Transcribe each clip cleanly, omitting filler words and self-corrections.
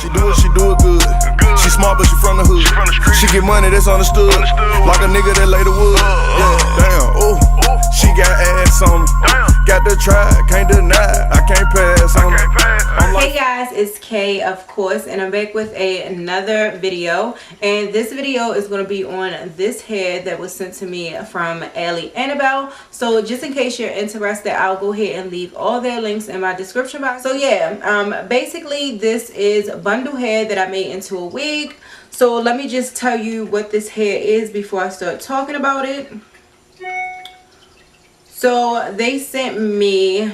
She do it good. She smart, but she from the hood. She get money, that's understood. Like a nigga that lay the wood. Yeah, damn, ooh. She got ass on her. Got to try, can't deny. I can't pass on her. Hey guys, it's Kay, of course, and I'm back with another video. And this video is going to be on this hair that was sent to me from Aliexpress. So just in case you're interested, I'll go ahead and leave all their links in my description box. So yeah, basically this is bundle hair that I made into a wig. So let me just tell you what this hair is before I start talking about it. So they sent me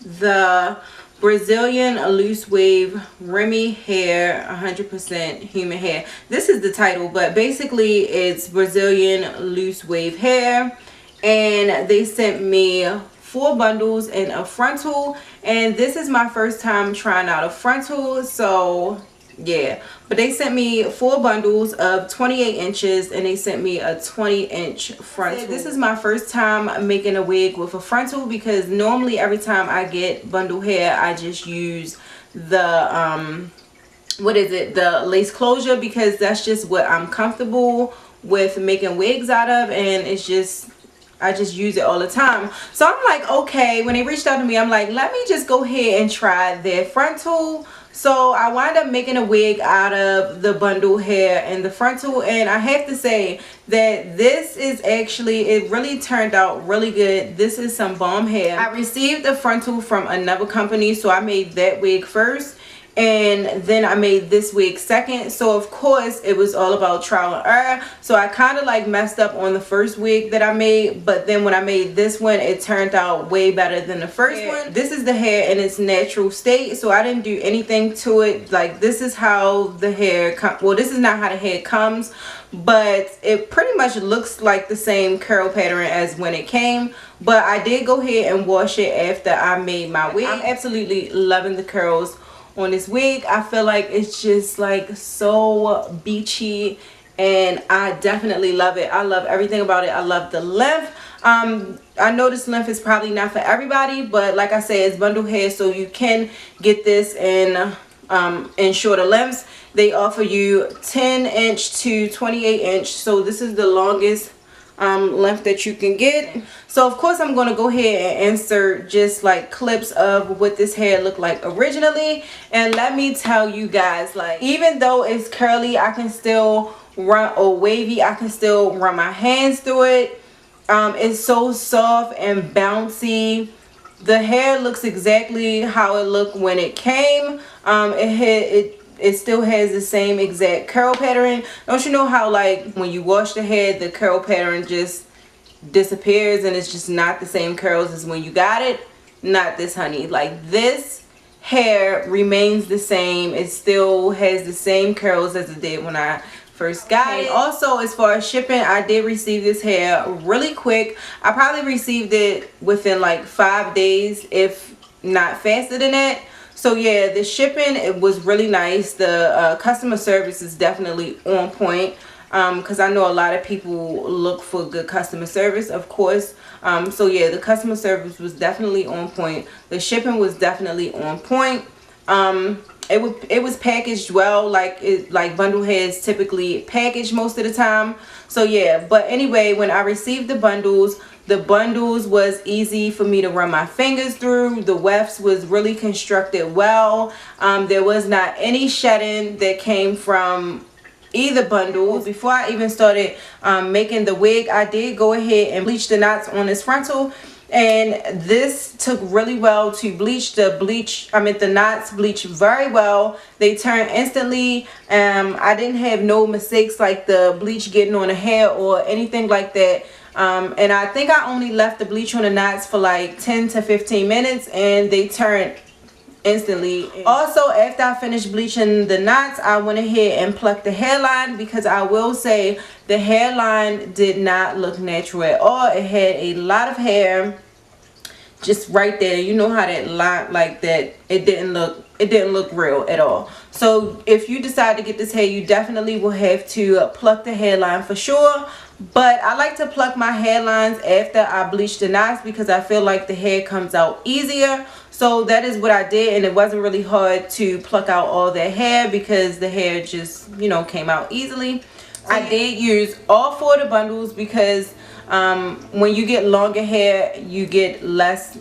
the Brazilian loose wave Remy hair, 100% human hair. This is the title, but basically it's Brazilian loose wave hair. And they sent me 4 bundles and a frontal. And this is my first time trying out a frontal, so yeah. But they sent me 4 bundles of 28 inches and they sent me a 20-inch frontal. This is my first time making a wig with a frontal, because normally every time I get bundle hair I just use the the lace closure, because that's just what I'm comfortable with making wigs out of, and it's just I just use it all the time. So I'm like, okay, when they reached out to me, I'm like, let me just go ahead and try their frontal. So I wound up making a wig out of the bundle hair and the frontal, and I have to say that this is actually, it really turned out really good. This is some bomb hair. I received the frontal from another company, so I made that wig first. And then I made this wig second. So of course it was all about trial and error. So I kind of like messed up on the first wig that I made, but then when I made this one, it turned out way better than the first one. This is the hair in its natural state, so I didn't do anything to it. Like, this is how the hair well, this is not how the hair comes, but it pretty much looks like the same curl pattern as when it came. But I did go ahead and wash it after I made my wig. I'm absolutely loving the curls on this wig. I feel like it's just like so beachy, and I definitely love it. I love everything about it. I love the length. I know this length is probably not for everybody, but like I said, it's bundle hair, so you can get this in shorter lengths. They offer you 10-inch to 28-inch, so this is the longest length that you can get. So of course I'm going to go ahead and insert just like clips of what this hair looked like originally. And let me tell you guys, like, even though it's curly, I can still run, or wavy, I can still run my hands through it. It's so soft and bouncy. The hair looks exactly how it looked when it came. It still has the same exact curl pattern. Don't you know how, like, when you wash the hair, the curl pattern just disappears and it's just not the same curls as when you got it? Not this, honey. Like, this hair remains the same. It still has the same curls as it did when I first got it. Also, as far as shipping, I did receive this hair really quick. I probably received it within like 5 days, if not faster than that. So yeah, the shipping, it was really nice. The customer service is definitely on point, because I know a lot of people look for good customer service, of course. So yeah, the customer service was definitely on point. The shipping was definitely on point. It was packaged well, like bundle hair is typically packaged most of the time. So yeah, but anyway, when I received the bundles was easy for me to run my fingers through. The wefts was really constructed well. There was not any shedding that came from either bundle. Before I even started making the wig, I did go ahead and bleach the knots on this frontal, and this took really well to bleach. The knots bleached very well. They turned instantly. I didn't have no mistakes like the bleach getting on the hair or anything like that. And I think I only left the bleach on the knots for like 10 to 15 minutes and they turned instantly. Also, after I finished bleaching the knots, I went ahead and plucked the hairline, because I will say the hairline did not look natural at all. It had a lot of hair just right there. You know how that line, like that, it didn't look real at all. So if you decide to get this hair, you definitely will have to pluck the hairline for sure. But I like to pluck my hairlines after I bleach the knots because I feel like the hair comes out easier. So that is what I did, and it wasn't really hard to pluck out all that hair because the hair just, you know, came out easily. I did use all 4 of the bundles because when you get longer hair, you get less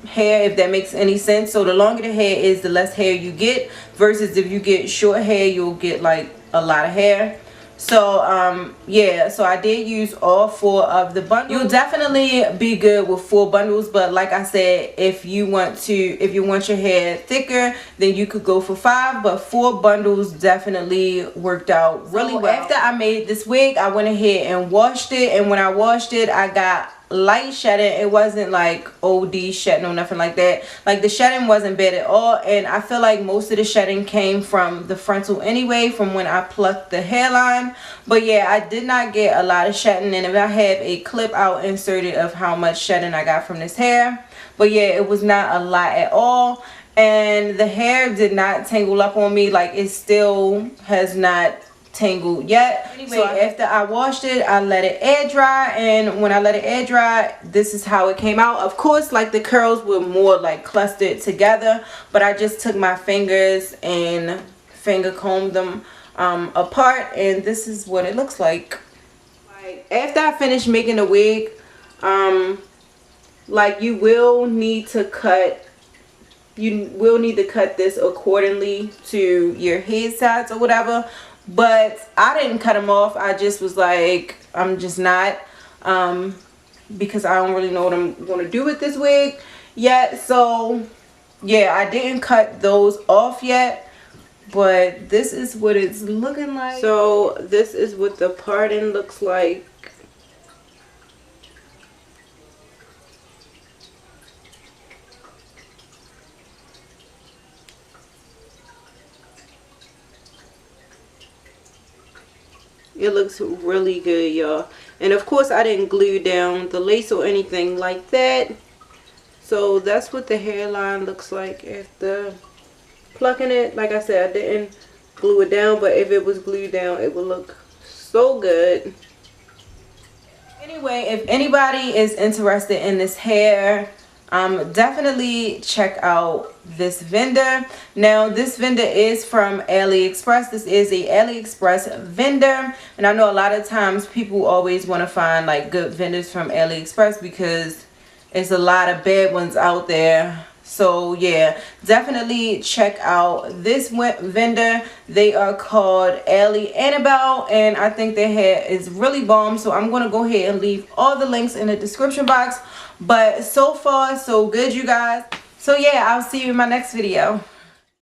hair, if that makes any sense. So the longer the hair is, the less hair you get, versus if you get short hair, you'll get like a lot of hair. So yeah, so I did use all 4 of the bundles. You'll definitely be good with 4 bundles, but like I said, if you want your hair thicker, then you could go for 5, but 4 bundles definitely worked out really well. After I made this wig, I went ahead and washed it, and when I washed it, I got light shedding. It wasn't like OD shedding or nothing like that. Like the shedding wasn't bad at all, and I feel like most of the shedding came from the frontal anyway, from when I plucked the hairline. But yeah, I did not get a lot of shedding, and if I have a clip out inserted of how much shedding I got from this hair. But yeah, it was not a lot at all, and the hair did not tangle up on me. Like it still has not tangled yet. Anyway, so after I washed it, I let it air dry, and when I let it air dry, this is how it came out. Of course, like the curls were more like clustered together, but I just took my fingers and finger combed them apart, and this is what it looks like. After I finished making the wig, like you will need to cut this accordingly to your head size or whatever. But I didn't cut them off. I just was like, I'm just not, because I don't really know what I'm going to do with this wig yet. So yeah, I didn't cut those off yet, but this is what it's looking like. So this is what the parting looks like. It looks really good, y'all. And of course, I didn't glue down the lace or anything like that. So that's what the hairline looks like after plucking it. Like I said, I didn't glue it down, but if it was glued down, it would look so good. Anyway, if anybody is interested in this hair, definitely check out this vendor. Now this vendor is from Aliexpress. This is a Aliexpress vendor, and I know a lot of times people always want to find like good vendors from Aliexpress because there's a lot of bad ones out there. So yeah, definitely check out this vendor. They are called Ali Annabelle, and I think their hair is really bomb. So I'm going to go ahead and leave all the links in the description box. But so far so good, you guys. So yeah, I'll see you in my next video.